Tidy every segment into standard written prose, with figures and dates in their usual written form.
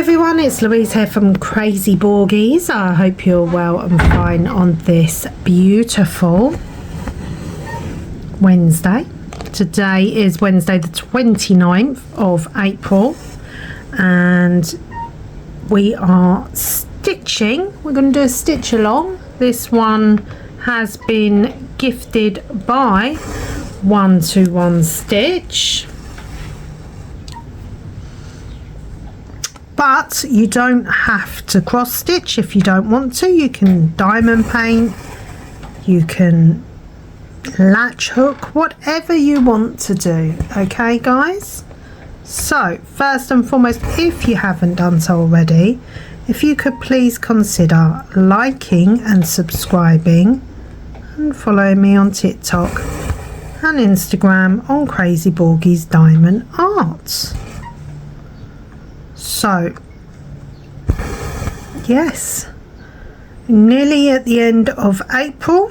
everyone, it's Louise here from Crazy Borgies. I hope you're well and fine on this beautiful Wednesday. Today is Wednesday the 29th of April and we are stitching. We're going to do a stitch along. This one has been gifted by 121 Stitch. But you don't have to cross stitch if you don't want to. You can diamond paint, you can latch hook, whatever you want to do. Okay guys, so first and foremost, if you haven't done so already, if you could please consider liking and subscribing and following me on TikTok and Instagram on Crazy Borgies Diamond Arts. So yes, nearly at the end of April.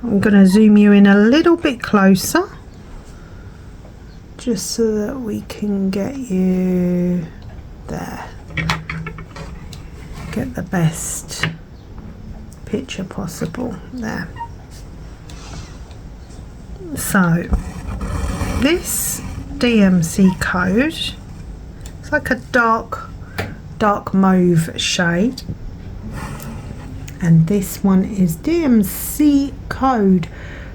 I'm going to zoom you in a little bit closer just so that we can get you there, get the best picture possible there. So this DMC code, it's like a dark mauve shade, and this one is DMC code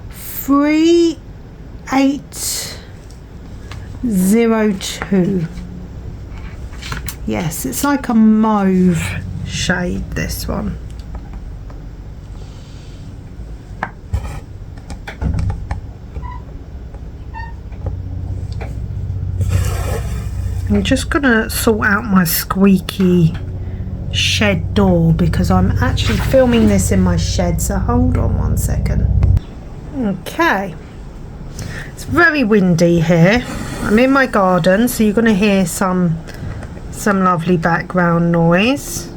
3802. Yes, it's like a mauve shade, this one. I'm just gonna sort out my squeaky shed door because I'm actually filming this in my shed, so hold on one second. Okay, it's very windy here. I'm in my garden, so you're gonna hear some lovely background noise.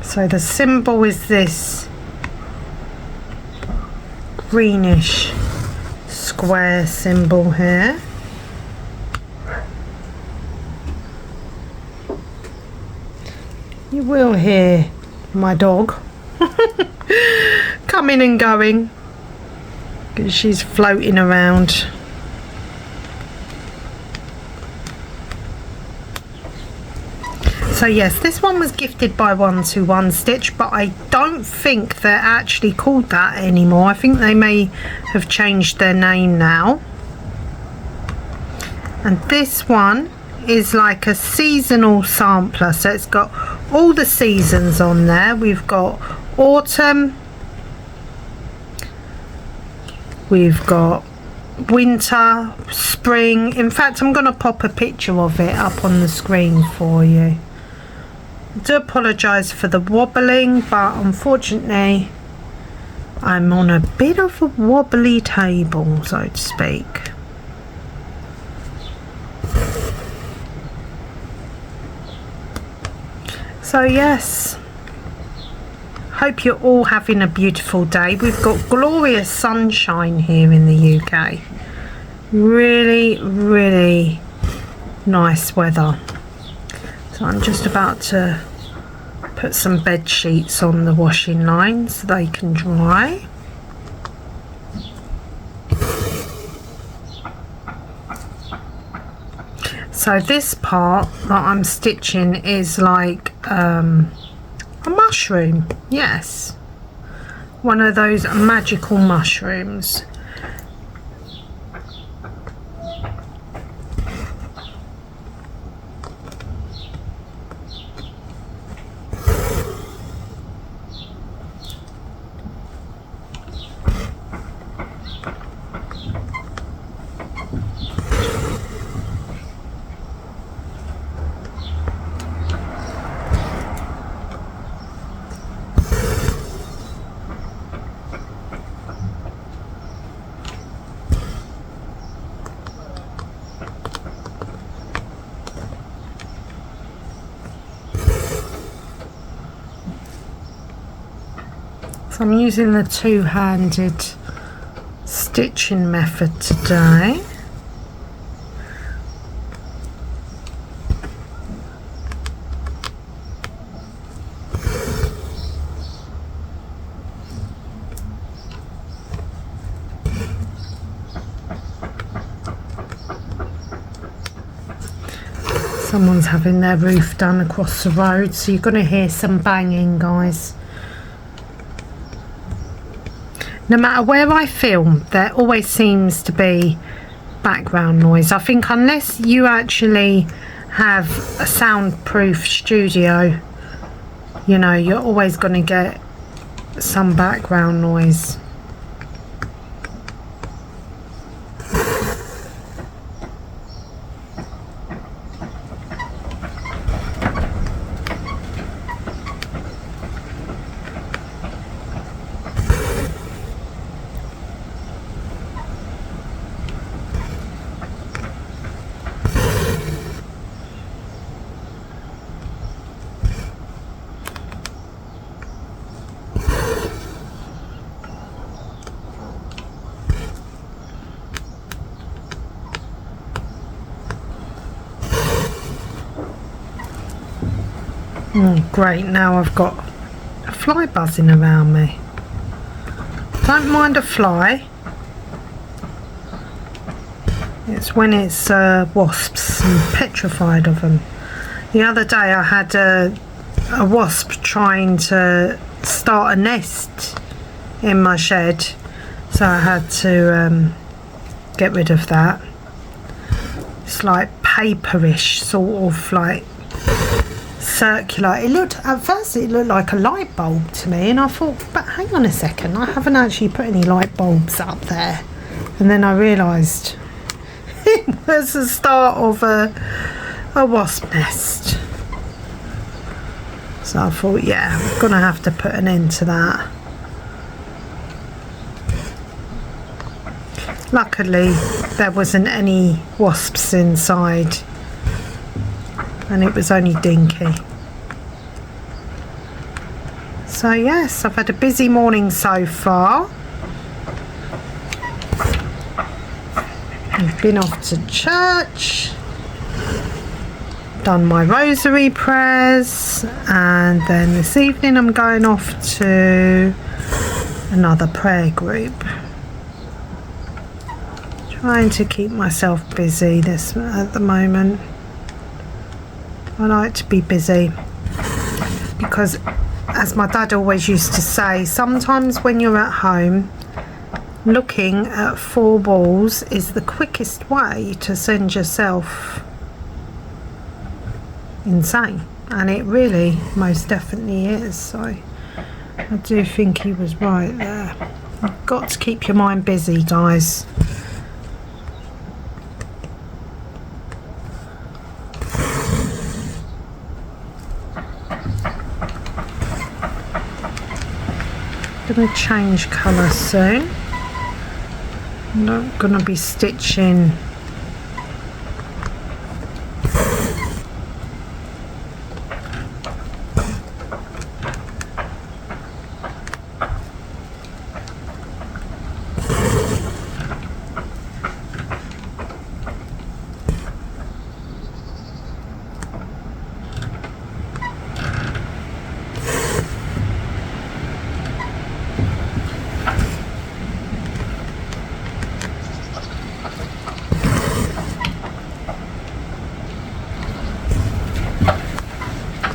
So the symbol is this greenish square symbol here. You will hear my dog coming and going because she's floating around. So yes, this one was gifted by 121 Stitch, but I don't think they're actually called that anymore. I think they may have changed their name now. And this one is like a seasonal sampler, so it's got all the seasons on there. We've got autumn, we've got winter, spring. In fact, I'm going to pop a picture of it up on the screen for you. I do apologise for the wobbling, but unfortunately I'm on a bit of a wobbly table, so to speak. So yes, hope you're all having a beautiful day. We've got glorious sunshine here in the UK. Really nice weather. So I'm just about to put some bed sheets on the washing line so they can dry. So this part that I'm stitching is like a mushroom. Yes, one of those magical mushrooms. So I'm using the two-handed stitching method today. Someone's having their roof done across the road, so you're going to hear some banging, guys. No matter where I film, there always seems to be background noise. I think unless you actually have a soundproof studio, you know, you're always going to get some background noise. Oh, great, now I've got a fly buzzing around me. Don't mind a fly. It's when it's wasps. I'm petrified of them. The other day I had a wasp trying to start a nest in my shed, so I had to get rid of that. It's like paperish, sort of like circular. It looked, at first it looked like a light bulb to me, and I thought, but hang on a second, I haven't actually put any light bulbs up there. And then I realised it was the start of a wasp nest. So I thought, yeah, I'm gonna have to put an end to that. Luckily there wasn't any wasps inside, and it was only dinky. So yes, I've had a busy morning so far. I've been off to church, done my rosary prayers, and then this evening I'm going off to another prayer group. Trying to keep myself busy at the moment. I like to be busy because, as my dad always used to say, sometimes when you're at home, looking at four walls is the quickest way to send yourself insane, and it really most definitely is. So I do think he was right there. You've got to keep your mind busy, guys. Going to change colour soon. I'm not going to be stitching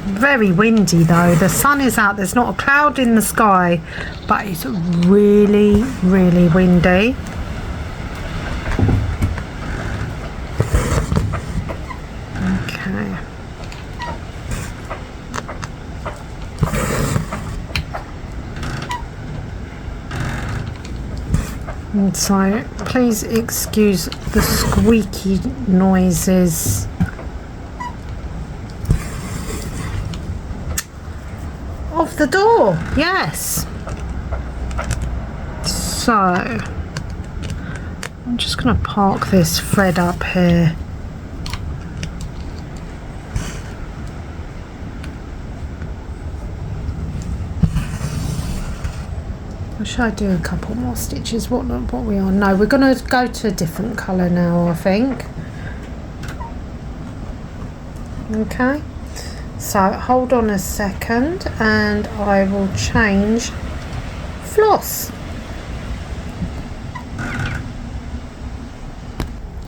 very windy though. The sun is out, there's not a cloud in the sky, but it's really, really windy. Okay. And so please excuse the squeaky noises of the door. Yes. So I'm just going to park this thread up here. should I do a couple more stitches? What are we on? No, we're going to go to a different colour now, I think. Okay, so hold on a second and I will change floss.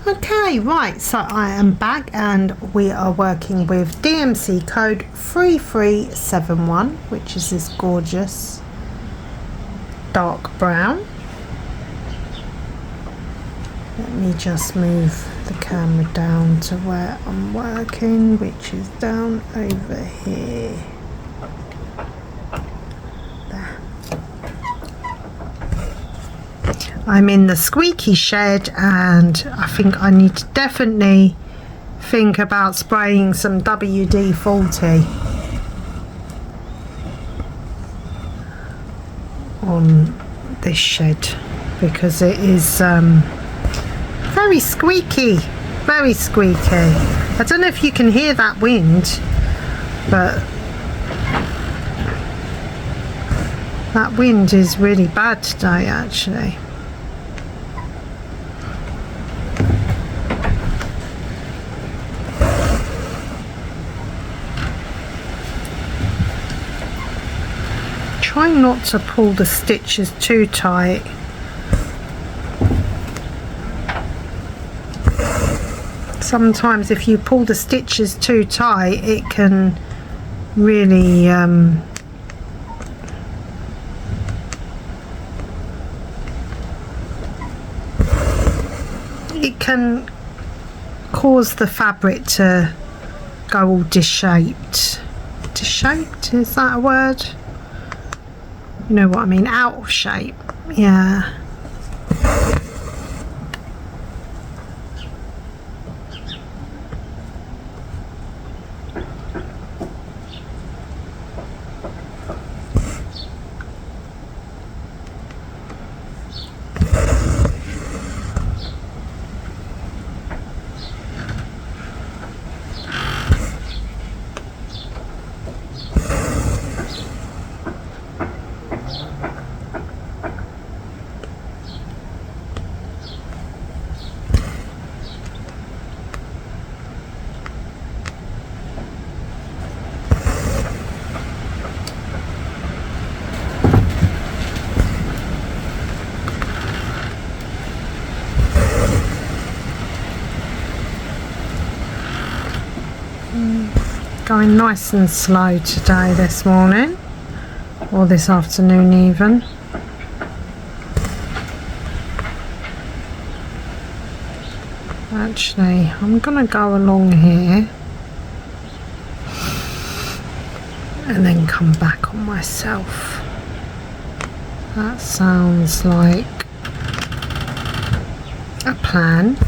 Okay, right, so I am back and we are working with DMC code 3371, which is this gorgeous dark brown. Let me just move the camera down to where I'm working, which is down over here. There. I'm in the squeaky shed and I think I need to definitely think about spraying some WD-40 on this shed because it is very squeaky, very squeaky. I don't know if you can hear that wind, but that wind is really bad today actually. Try not to pull the stitches too tight. Sometimes if you pull the stitches too tight, it can really it can cause the fabric to go all disshaped. Disshaped, is that a word? You know what I mean, out of shape. Yeah. Going nice and slow today, this morning, or this afternoon even. Actually, I'm gonna go along here and then come back on myself. That sounds like a plan.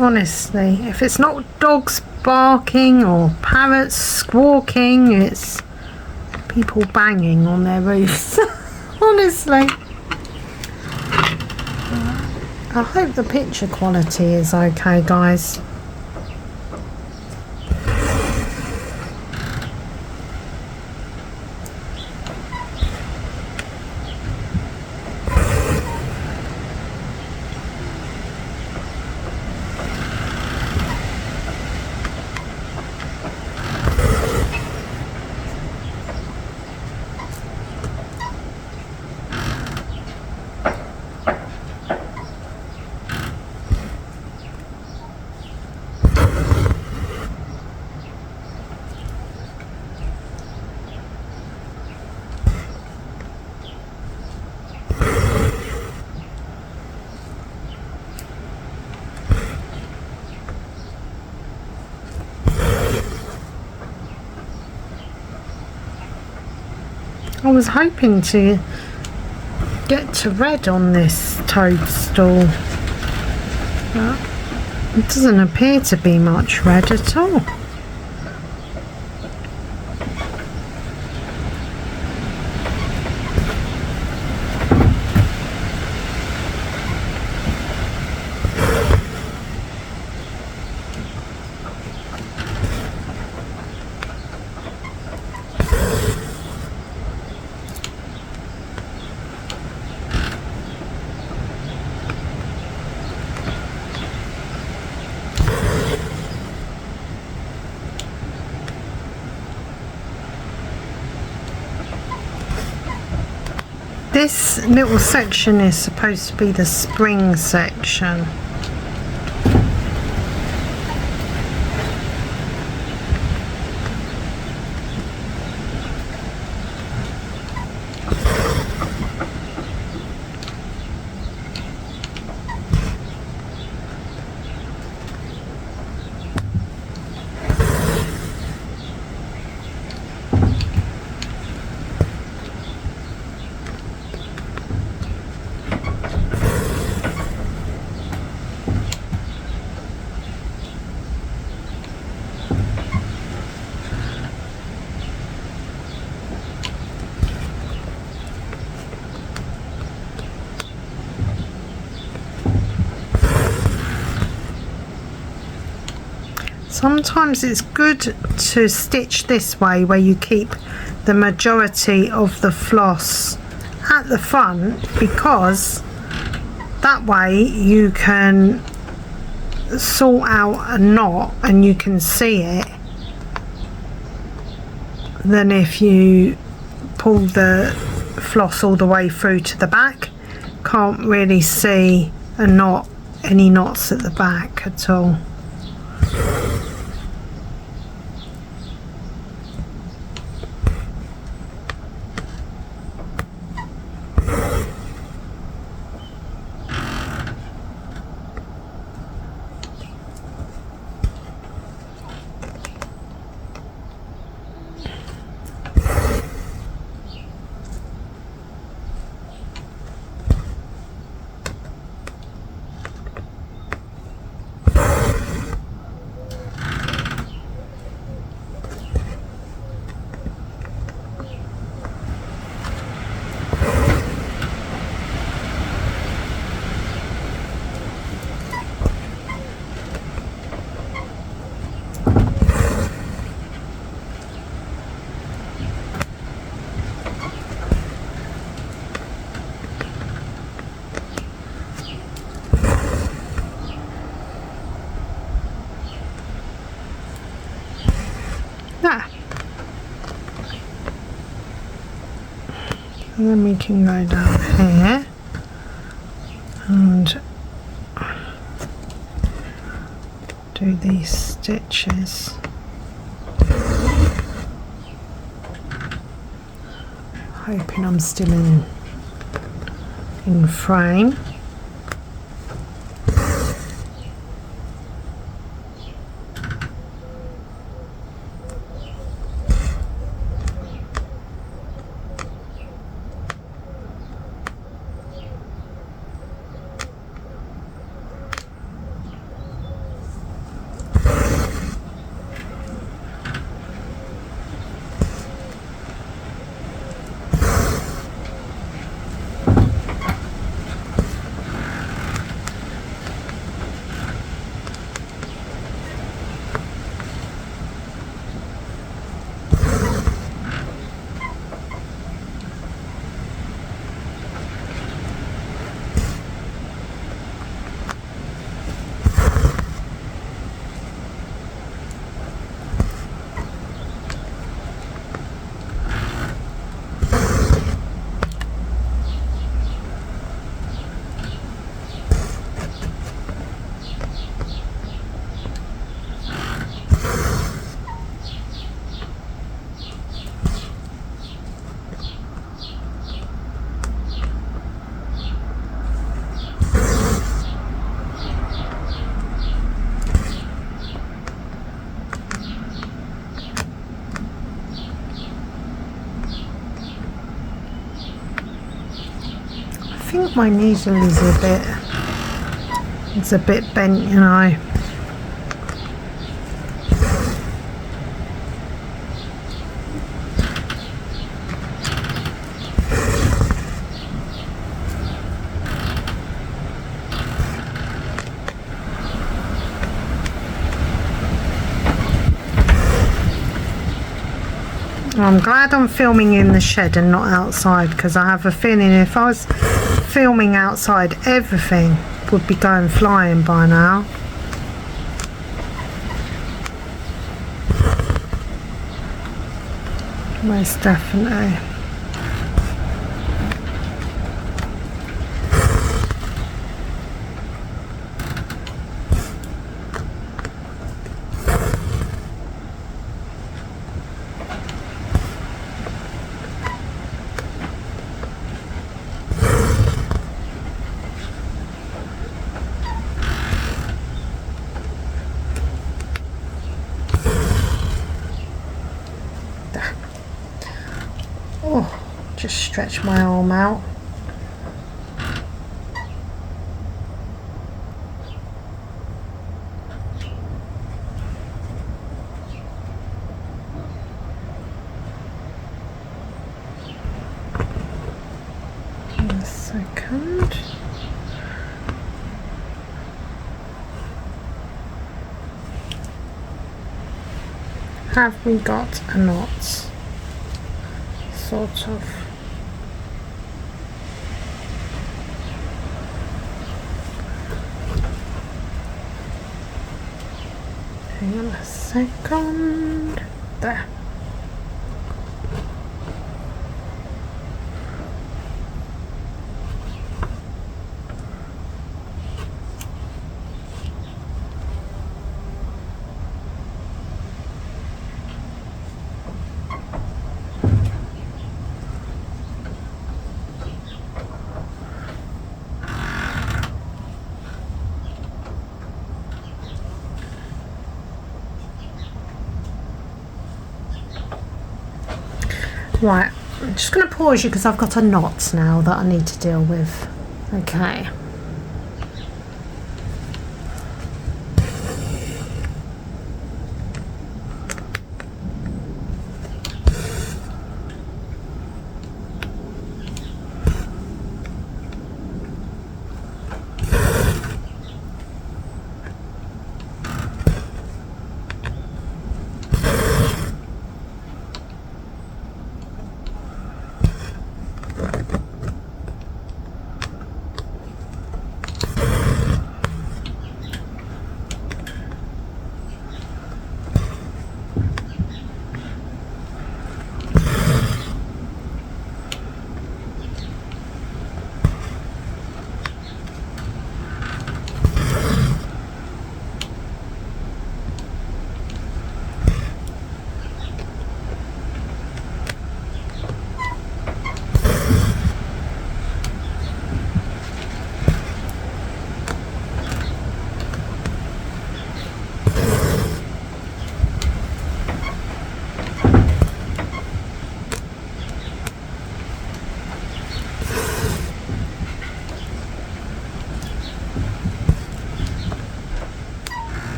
Honestly, if it's not dogs barking or parrots squawking, it's people banging on their roofs. Honestly. I hope the picture quality is okay, guys. I was hoping to get to red on this toadstool. But it doesn't appear to be much red at all. This little section is supposed to be the spring section. Sometimes it's good to stitch this way, where you keep the majority of the floss at the front, because that way you can sort out a knot and you can see it. Then if you pull the floss all the way through to the back, can't really see a knot, any knots at the back at all. And then we can go down here and do these stitches. Hoping I'm still in frame. I think my needle is a bit It's a bit bent, you know. I'm glad I'm filming in the shed and not outside, because I have a feeling if I was filming outside, everything would be going flying by now. Most definitely. Oh, just stretch my arm out. A second. Have we got a knot? Sort of. Hang on a second. There. Right, I'm just going to pause you because I've got a knot now that I need to deal with. Okay.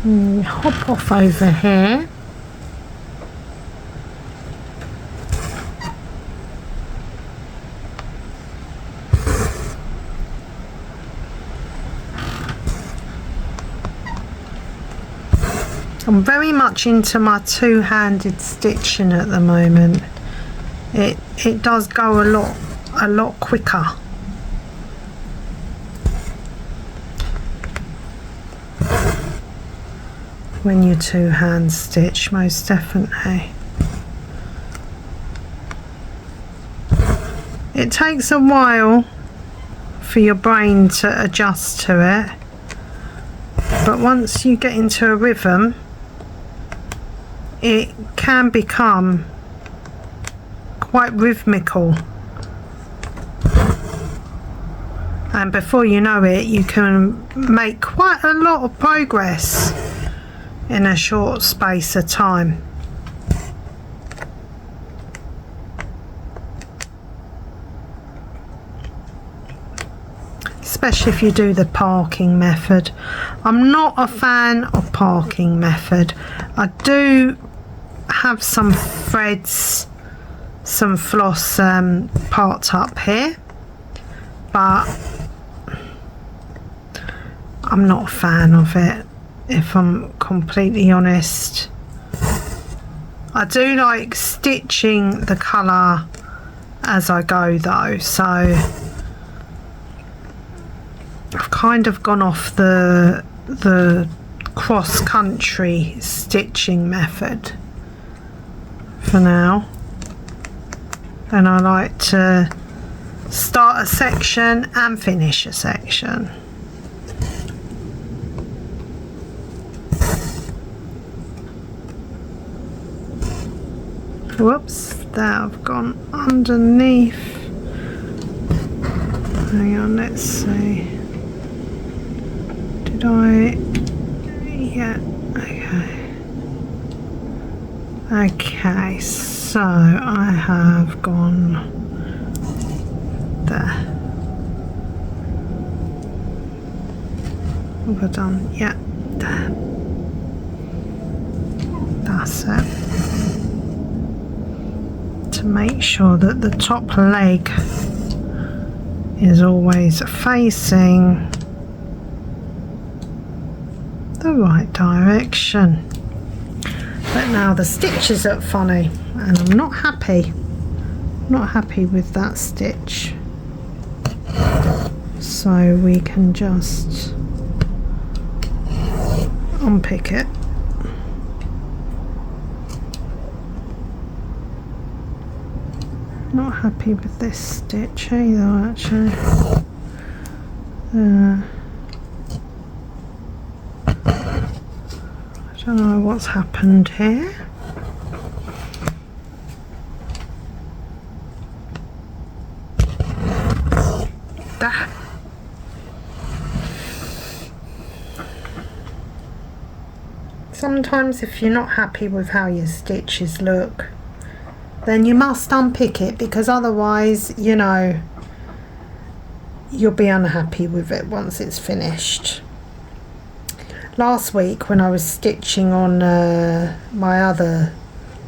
Hop off over here. I'm very much into my two-handed stitching at the moment. It does go a lot quicker. When you two-hand stitch, most definitely. It takes a while for your brain to adjust to it, but once you get into a rhythm, it can become quite rhythmical, and before you know it, you can make quite a lot of progress in a short space of time. Especially if you do the parking method. I'm not a fan of parking method. I do have some threads, some floss parts up here, but I'm not a fan of it, if I'm completely honest. I do like stitching the colour as I go though, so I've kind of gone off the cross-country stitching method for now, and I like to start a section and finish a section. Whoops, that I've gone underneath. Hang on, let's see. Did I? Yeah, okay. Okay, so I have gone there. What have I done? Yeah, there. That's it. To make sure that the top leg is always facing the right direction. But now the stitches look funny and I'm not happy with that stitch, so we can just unpick it. Not happy with this stitch either, actually. I don't know what's happened here. That. Sometimes if you're not happy with how your stitches look, then you must unpick it, because otherwise, you know, you'll be unhappy with it once it's finished. Last week when I was stitching on my other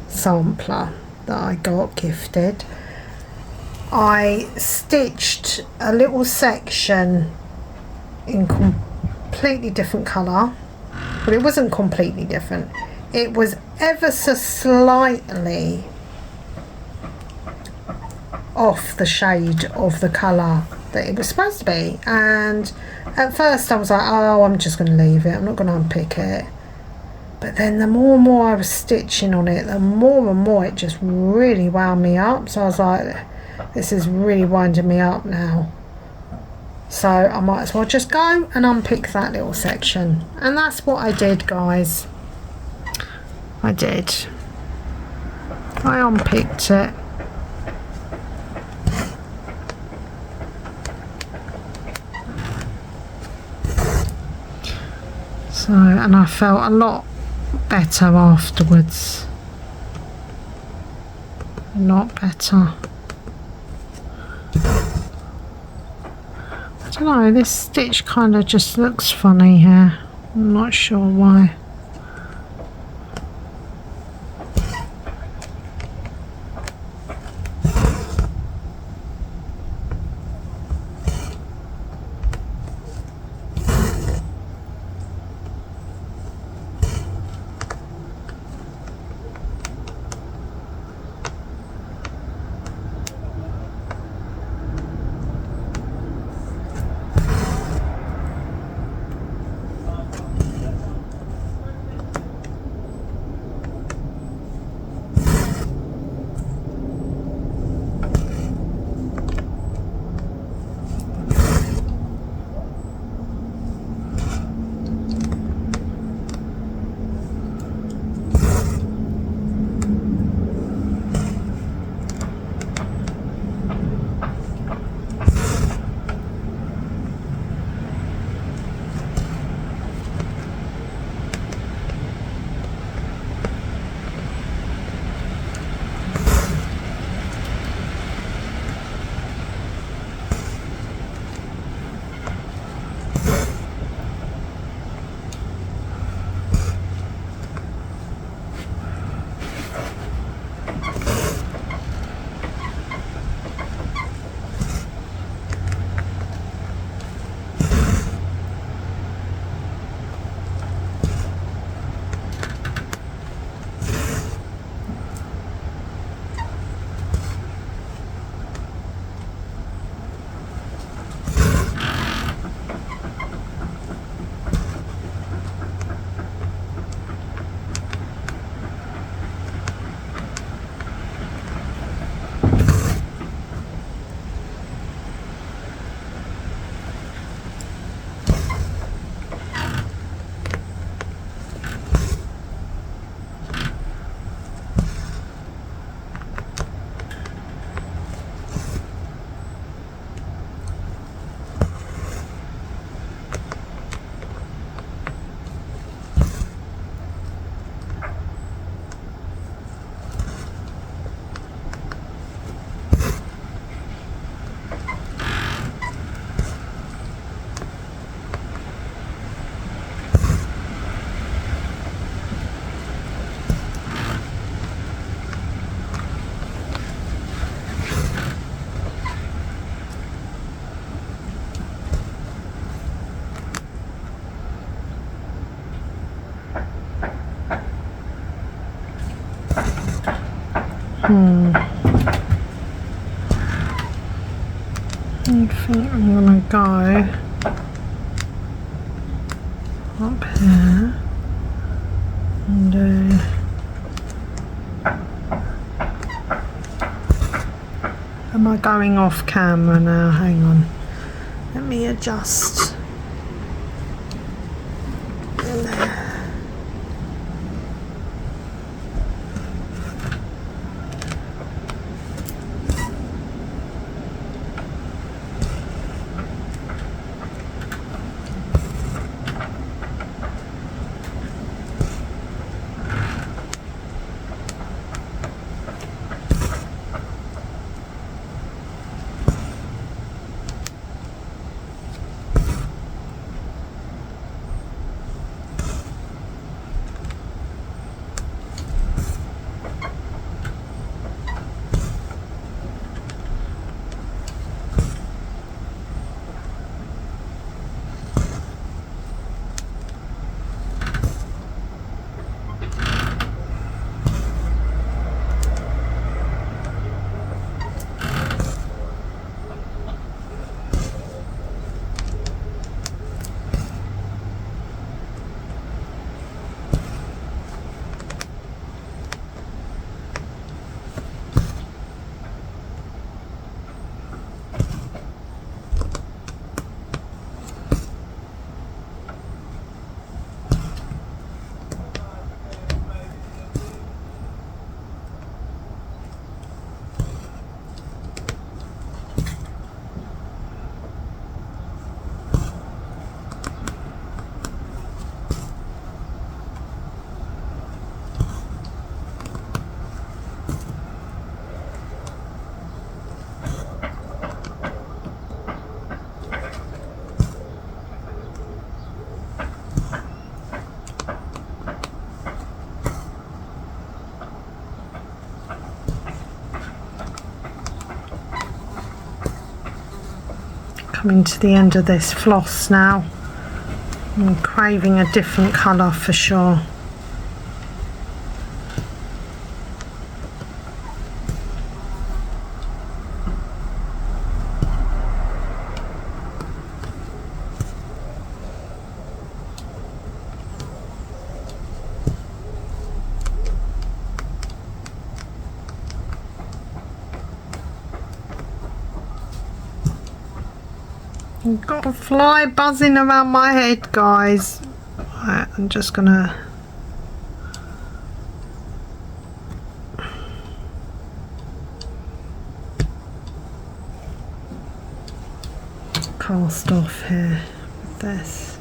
sampler that I got gifted, I stitched a little section in completely different colour, but it wasn't completely different. It was ever so slightly off the shade of the colour that it was supposed to be, and at first I was like, oh, I'm just going to leave it, I'm not going to unpick it. But then the more and more I was stitching on it, the more and more it just really wound me up. So I was like, this is really winding me up now, so I might as well just go and unpick that little section. And that's what I did, guys. I unpicked it. So, and I felt a lot better afterwards. A lot better. I don't know, this stitch kind of just looks funny here. I'm not sure why. I think I'm gonna go up here and do am I going off camera now? Hang on, let me adjust. Coming to the end of this floss now. I'm craving a different colour for sure. I've got a fly buzzing around my head, guys. Right, I'm just gonna cast off here with this.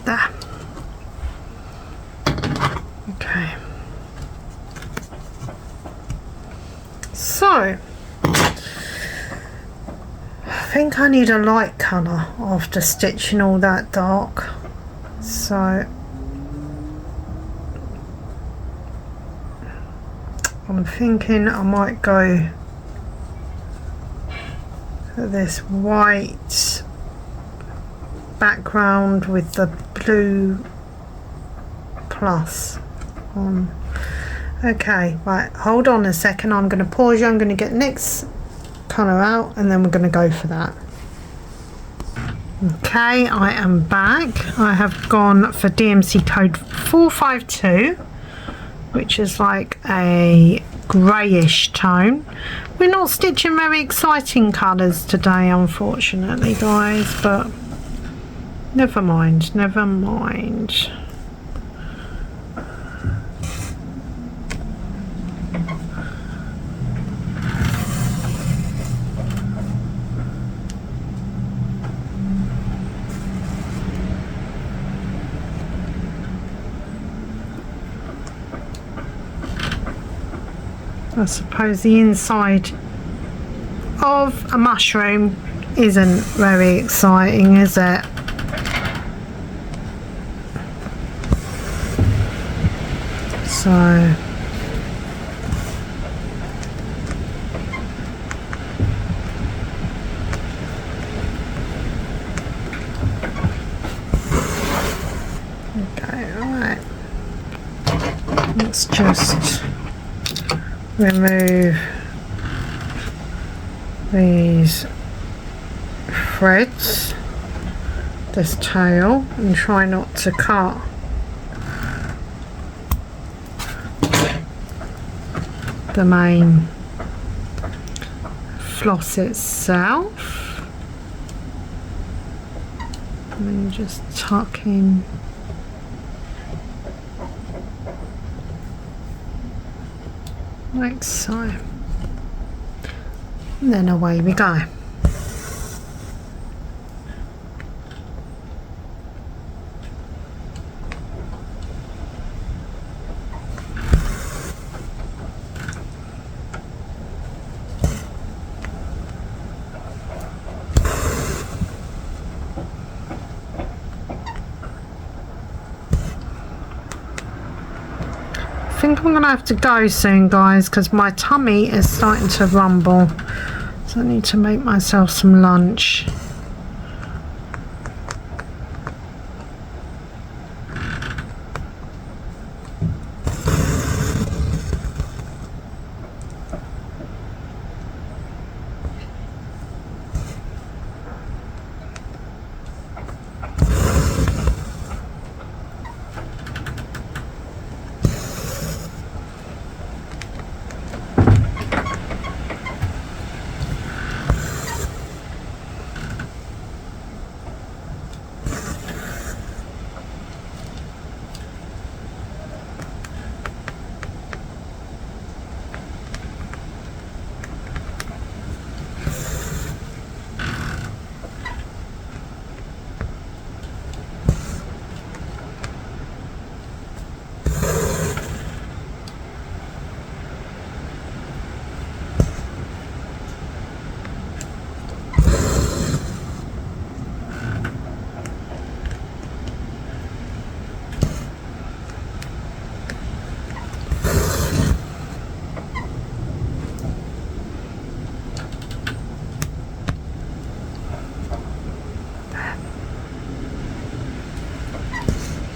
There. Okay. So, I think I need a light colour after stitching all that dark. So, I'm thinking I might go for this white background with the blue plus on. Okay, right, hold on a second, I'm going to pause you, I'm going to get next colour out and then we're going to go for that. Okay, I am back. I have gone for DMC code 452, which is like a greyish tone. We're not stitching very exciting colours today, unfortunately, guys, but never mind, never mind. I suppose the inside of a mushroom isn't very exciting, is it? So okay, let's just remove these threads, this tail, and try not to cut the main floss itself. And then just tuck in like so, and then away we go. I think I'm gonna have to go soon, guys, because my tummy is starting to rumble, so I need to make myself some lunch.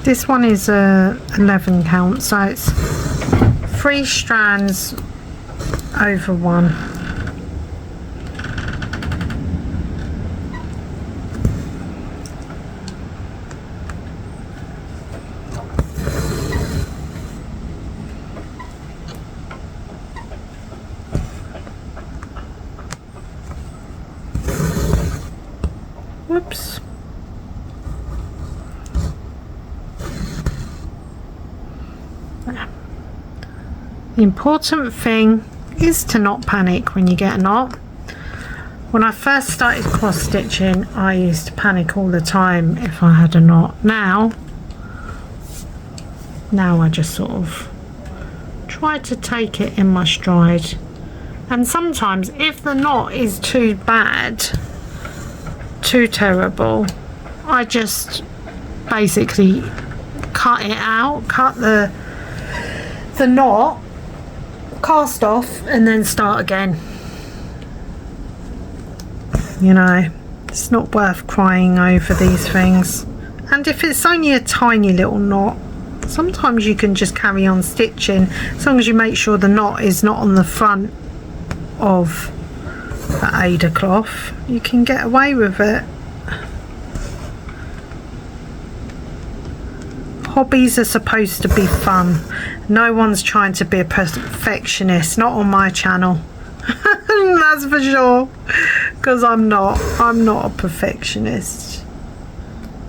This one is a 11 count, so it's 3 strands over 1. Whoops. The important thing is to not panic when you get a knot. When I first started cross stitching, I used to panic all the time if I had a knot. Now I just sort of try to take it in my stride. And sometimes if the knot is too bad, too terrible, I just basically cut it out, cut the knot, cast off, and then start again. You know, it's not worth crying over these things. And if it's only a tiny little knot, sometimes you can just carry on stitching, as long as you make sure the knot is not on the front of the Ada cloth. You can get away with it. Hobbies are supposed to be fun. No one's trying to be a perfectionist, not on my channel. That's for sure, because I'm not a perfectionist.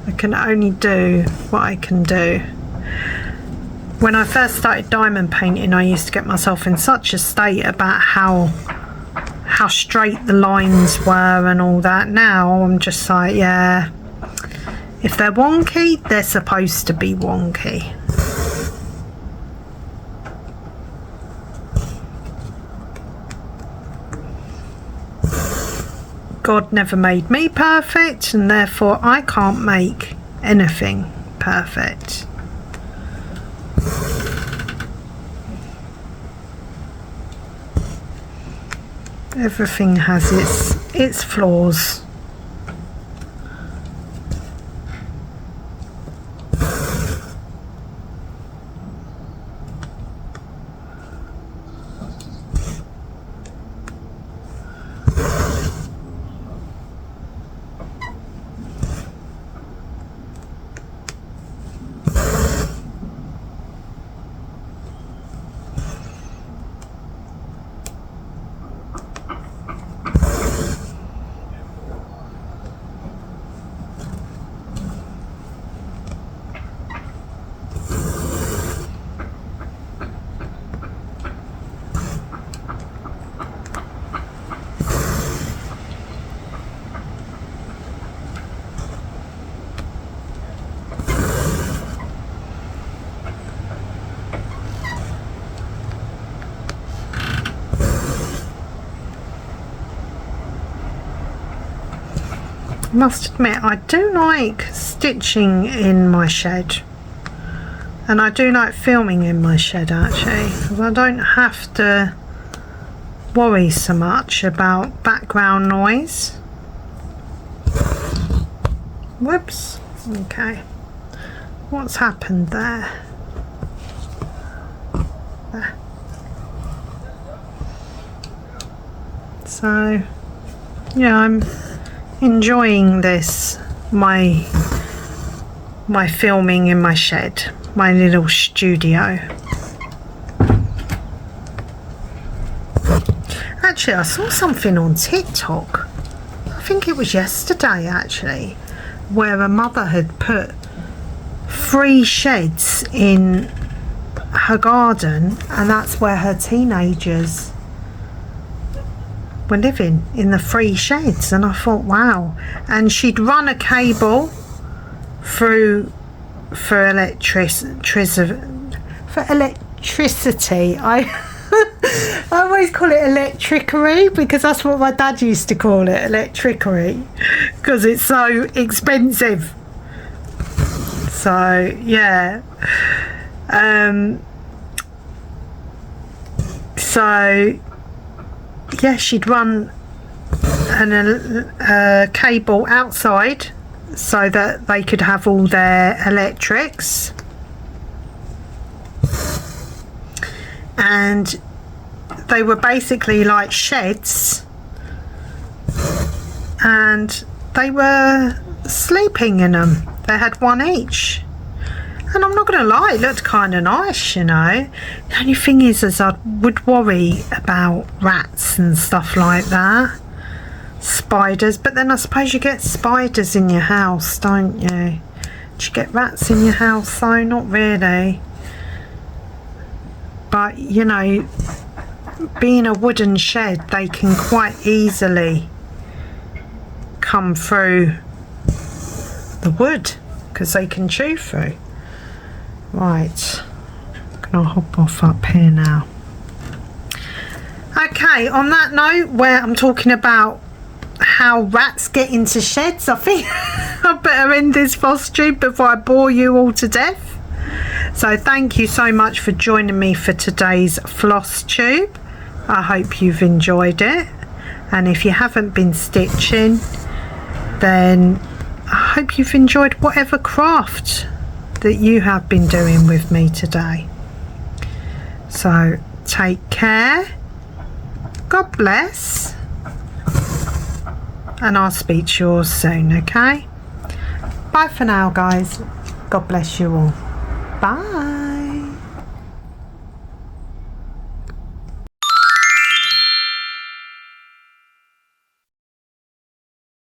I can only do what I can do. When I first started diamond painting, I used to get myself in such a state about how straight the lines were and all that. Now I'm just like, yeah, if they're wonky, they're supposed to be wonky. God never made me perfect, and therefore I can't make anything perfect. Everything has its flaws. must admit I do like stitching in my shed, and I do like filming in my shed actually, because I don't have to worry so much about background noise. Whoops. Okay, what's happened there? There. So yeah, I'm enjoying this, my filming in my shed, my little studio. Actually, I saw something on TikTok, I think it was yesterday actually, where a mother had put 3 sheds in her garden, and that's where her teenagers were living, in the 3 sheds. And I thought, wow. And she'd run a cable through for electricity. I always call it electricery, because that's what my dad used to call it, electricery, because it's so expensive. So yeah, so yeah, she'd run a cable outside so that they could have all their electrics, and they were basically like sheds, and they were sleeping in them. They had 1 each, and I'm not gonna lie, it looked kind of nice, you know. The only thing is I would worry about rats and stuff like that, spiders, but then I suppose you get spiders in your house, don't you? Do you get rats in your house though? Not really. But you know, being a wooden shed, they can quite easily come through the wood, because they can chew through. Right, I'm gonna hop off up here now. Okay, on that note, where I'm talking about how rats get into sheds, I think I better end this Flosstube before I bore you all to death. So thank you so much for joining me for today's Flosstube. I hope you've enjoyed it, and if you haven't been stitching, then I hope you've enjoyed whatever craft that you have been doing with me today. So take care, God bless, and I'll speak to you all soon, okay? Bye for now, guys. God bless you all. Bye.